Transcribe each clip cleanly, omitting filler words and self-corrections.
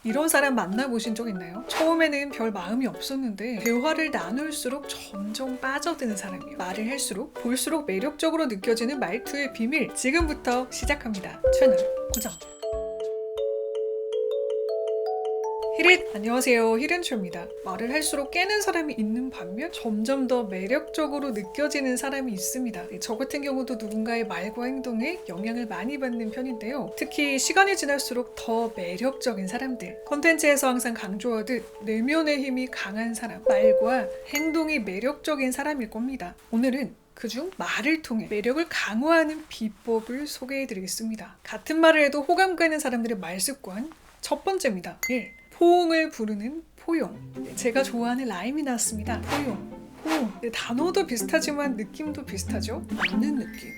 이런 사람 만나보신 적 있나요? 처음에는 별 마음이 없었는데 대화를 나눌수록 점점 빠져드는 사람이에요. 말을 할수록 볼수록 매력적으로 느껴지는 말투의 비밀, 지금부터 시작합니다. 채널 고정. 안녕하세요, 히렌초입니다. 말을 할수록 깨는 사람이 있는 반면 점점 더 매력적으로 느껴지는 사람이 있습니다. 저 같은 경우도 누군가의 말과 행동에 영향을 많이 받는 편인데요. 특히 시간이 지날수록 더 매력적인 사람들, 컨텐츠에서 항상 강조하듯 내면의 힘이 강한 사람, 말과 행동이 매력적인 사람일 겁니다. 오늘은 그중 말을 통해 매력을 강화하는 비법을 소개해드리겠습니다. 같은 말을 해도 호감 가는 사람들의 말 습관, 첫 번째입니다. 1. 포옹을 부르는 포용. 제가 좋아하는 라임이 나왔습니다. 포용. 단어도 비슷하지만 느낌도 비슷하죠? 맞는 느낌.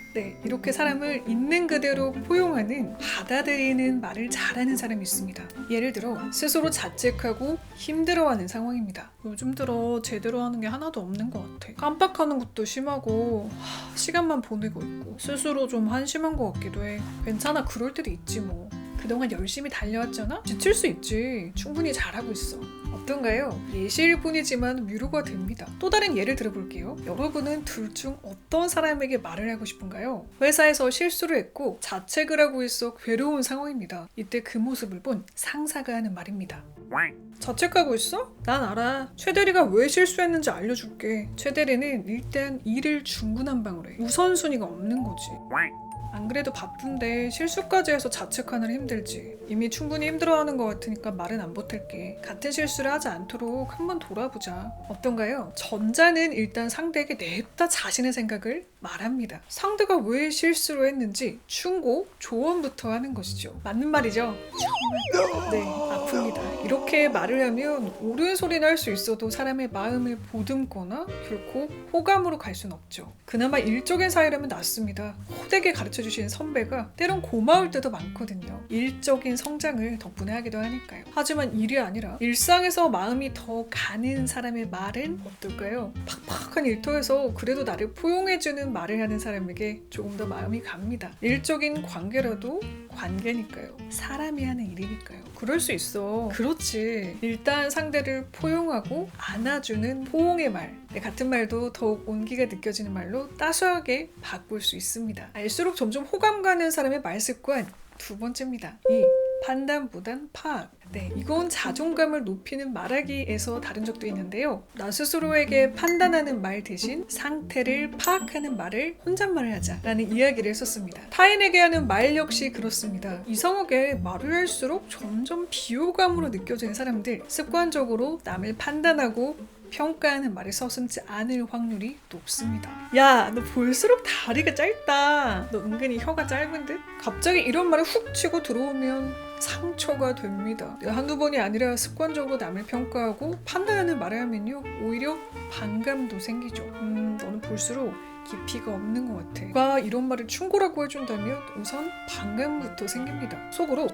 이렇게 사람을 있는 그대로 포용하는, 받아들이는 말을 잘하는 사람이 있습니다. 예를 들어 스스로 자책하고 힘들어하는 상황입니다. 요즘 들어 제대로 하는 게 하나도 없는 것 같아. 깜빡하는 것도 심하고 시간만 보내고 있고 스스로 좀 한심한 것 같기도 해. 괜찮아, 그럴 때도 있지 뭐. 그동안 열심히 달려왔잖아? 지칠 수 있지. 충분히 잘하고 있어. 어떤가요? 예시일 뿐이지만 위로가 됩니다. 또 다른 예를 들어볼게요. 여러분은 둘 중 어떤 사람에게 말을 하고 싶은가요? 회사에서 실수를 했고 자책을 하고 있어 괴로운 상황입니다. 이때 그 모습을 본 상사가 하는 말입니다. 자책하고 있어? 난 알아. 최대리가 왜 실수했는지 알려줄게. 최대리는 일단 일을 중구난방으로 해. 우선순위가 없는 거지. 안 그래도 바쁜데 실수까지 해서 자책하느라 힘들지. 이미 충분히 힘들어하는 것 같으니까 말은 안 보탤게. 같은 실수를 하지 않도록 한번 돌아보자. 어떤가요? 전자는 일단 상대에게 냅다 자신의 생각을 말합니다. 상대가 왜 실수를 했는지 충고, 조언부터 하는 것이죠. 맞는 말이죠? 정말 네, 아픕니다. 이렇게 말을 하면 옳은 소리는 할 수 있어도 사람의 마음을 보듬거나 결코 호감으로 갈 수는 없죠. 그나마 일적인 사이라면 낫습니다. 호되게 가르쳐주시는 선배가 때론 고마울 때도 많거든요. 일적인 성장을 덕분에 하기도 하니까요. 하지만 일이 아니라 일상에서 마음이 더 가는 사람의 말은 어떨까요? 팍팍한 일터에서 그래도 나를 포용해주는 말을 하는 사람에게 조금 더 마음이 갑니다. 일적인 관계라도 관계니까요. 사람이 하는 일이니까요. 그럴 수 있어. 그렇지. 일단 상대를 포용하고 안아주는 포옹의 말. 같은 말도 더욱 온기가 느껴지는 말로 따스하게 바꿀 수 있습니다. 알수록 점점 호감 가는 사람의 말 습관. 두 번째입니다. 2. 판단보단 파악. 이건 자존감을 높이는 말하기에서 다른 적도 있는데요. 나 스스로에게 판단하는 말 대신 상태를 파악하는 말을 혼잣말을 하자라는 이야기를 했었습니다. 타인에게 하는 말 역시 그렇습니다. 이상하게 말을 할수록 점점 비호감으로 느껴지는 사람들, 습관적으로 남을 판단하고 평가하는 말을 서슴지 않을 확률이 높습니다. 야, 너 볼수록 다리가 짧다. 너 은근히 혀가 짧은 듯? 갑자기 이런 말을 훅 치고 들어오면 상처가 됩니다. 한두 번이 아니라 습관적으로 남을 평가하고 판단하는 말을 하면요, 오히려 반감도 생기죠. 너는 볼수록 깊이가 없는 것 같아. 누가 이런 말을 충고라고 해준다면 우선 반감부터 생깁니다. 속으로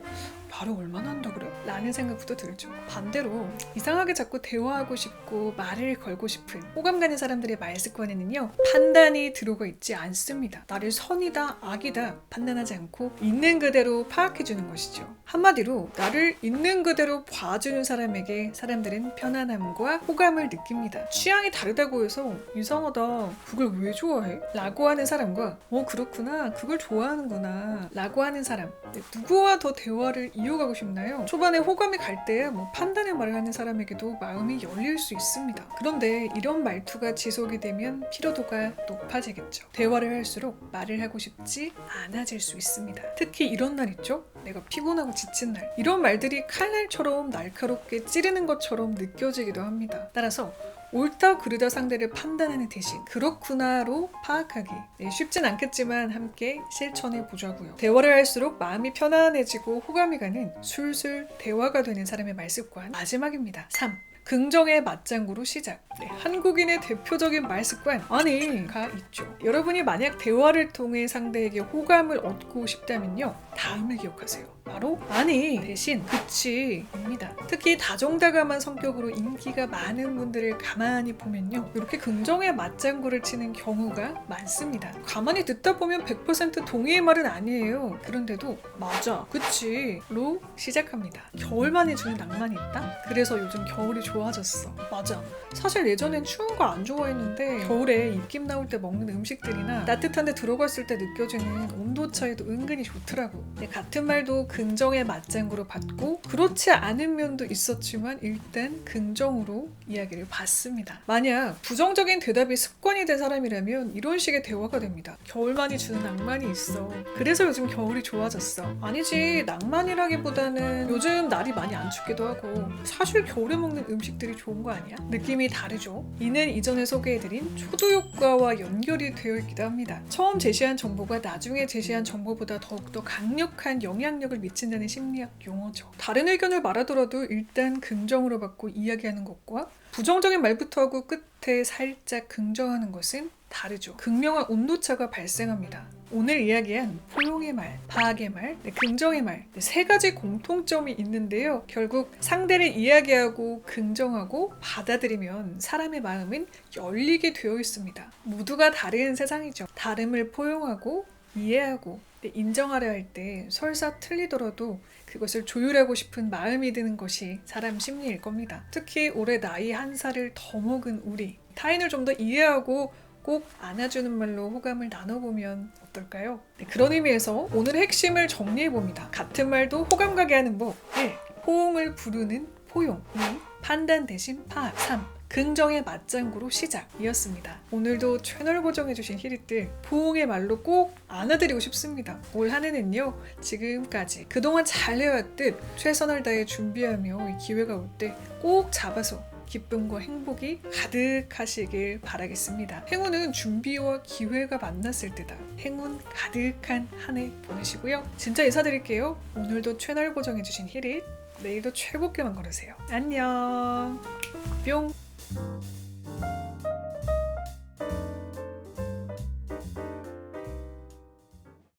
말을 얼마나 한다 그래? 라는 생각부터 들죠. 반대로 이상하게 자꾸 대화하고 싶고 말을 걸고 싶은 호감 가는 사람들의 말 습관에는요, 판단이 들어가 있지 않습니다. 나를 선이다 악이다 판단하지 않고 있는 그대로 파악해주는 것이죠. 한마디로 나를 있는 그대로 봐주는 사람에게 사람들은 편안함과 호감을 느낍니다. 취향이 다르다고 해서 이상하다, 그걸 왜 좋아해? 라고 하는 사람과 그렇구나, 그걸 좋아하는구나 라고 하는 사람, 누구와 더 대화를 이어가고 싶나요? 초반에 호감이 갈 때야 판단의 말을 하는 사람에게도 마음이 열릴 수 있습니다. 그런데 이런 말투가 지속이 되면 피로도가 높아지겠죠. 대화를 할수록 말을 하고 싶지 않아질 수 있습니다. 특히 이런 날 있죠? 내가 피곤하고 지친 날. 이런 말들이 칼날처럼 날카롭게 찌르는 것처럼 느껴지기도 합니다. 따라서 옳다 그르다 상대를 판단하는 대신 그렇구나로 파악하기. 쉽진 않겠지만 함께 실천해 보자고요. 대화를 할수록 마음이 편안해지고 호감이 가는 술술 대화가 되는 사람의 말습관. 마지막입니다. 3. 긍정의 맞장구로 시작. 한국인의 대표적인 말 습관 가 있죠. 여러분이 만약 대화를 통해 상대에게 호감을 얻고 싶다면요, 다음을 기억하세요. 바로 아니 대신 그치입니다. 특히 다정다감한 성격으로 인기가 많은 분들을 가만히 보면요, 이렇게 긍정의 맞장구를 치는 경우가 많습니다. 가만히 듣다 보면 100% 동의의 말은 아니에요. 그런데도 맞아 그치로 시작합니다. 겨울만이 주는 낭만이 있다? 그래서 요즘 겨울이 좋아졌어. 맞아, 사실 예전엔 추운 거 안 좋아했는데 겨울에 입김 나올 때 먹는 음식들이나 따뜻한 데 들어갔을 때 느껴지는 온도 차이도 은근히 좋더라고. 같은 말도 긍정의 맞장구로 받고 그렇지 않은 면도 있었지만 일단 긍정으로 이야기를 받습니다. 만약 부정적인 대답이 습관이 된 사람이라면 이런 식의 대화가 됩니다. 겨울만이 주는 낭만이 있어. 그래서 요즘 겨울이 좋아졌어. 아니지, 낭만이라기보다는 요즘 날이 많이 안 춥기도 하고 사실 겨울에 먹는 음식들이 좋은 거 아니야? 느낌이 다르죠? 이는 이전에 소개해드린 초도 효과와 연결이 되어 있기도 합니다. 처음 제시한 정보가 나중에 제시한 정보보다 더욱더 강력한 영향력을 미친다는 심리학 용어죠. 다른 의견을 말하더라도 일단 긍정으로 받고 이야기하는 것과 부정적인 말부터 하고 끝에 살짝 긍정하는 것은 다르죠. 극명한 온도차가 발생합니다. 오늘 이야기한 포용의 말, 파악의 말, 긍정의 말, 세 가지 공통점이 있는데요. 결국 상대를 이야기하고 긍정하고 받아들이면 사람의 마음은 열리게 되어 있습니다. 모두가 다른 세상이죠. 다름을 포용하고 이해하고 인정하려 할 때 설사 틀리더라도 그것을 조율하고 싶은 마음이 드는 것이 사람 심리일 겁니다. 특히 올해 나이 1살을 더 먹은 우리, 타인을 좀 더 이해하고 꼭 안아주는 말로 호감을 나눠보면 어떨까요? 그런 의미에서 오늘의 핵심을 정리해봅니다. 같은 말도 호감 가게 하는 법 1. 호응을 부르는 포용 2. 판단 대신 파악 3. 긍정의 맞장구로 시작이었습니다. 오늘도 채널 고정해주신 히릿들 포옹의 말로 꼭 안아드리고 싶습니다. 올 한 해는요, 지금까지 그동안 잘 해왔듯 최선을 다해 준비하며 이 기회가 올 때 꼭 잡아서 기쁨과 행복이 가득하시길 바라겠습니다. 행운은 준비와 기회가 만났을 때다. 행운 가득한 한 해 보내시고요. 진짜 인사드릴게요. 오늘도 채널 고정해주신 히릿, 내일도 최고게만 걸으세요. 안녕. 뿅.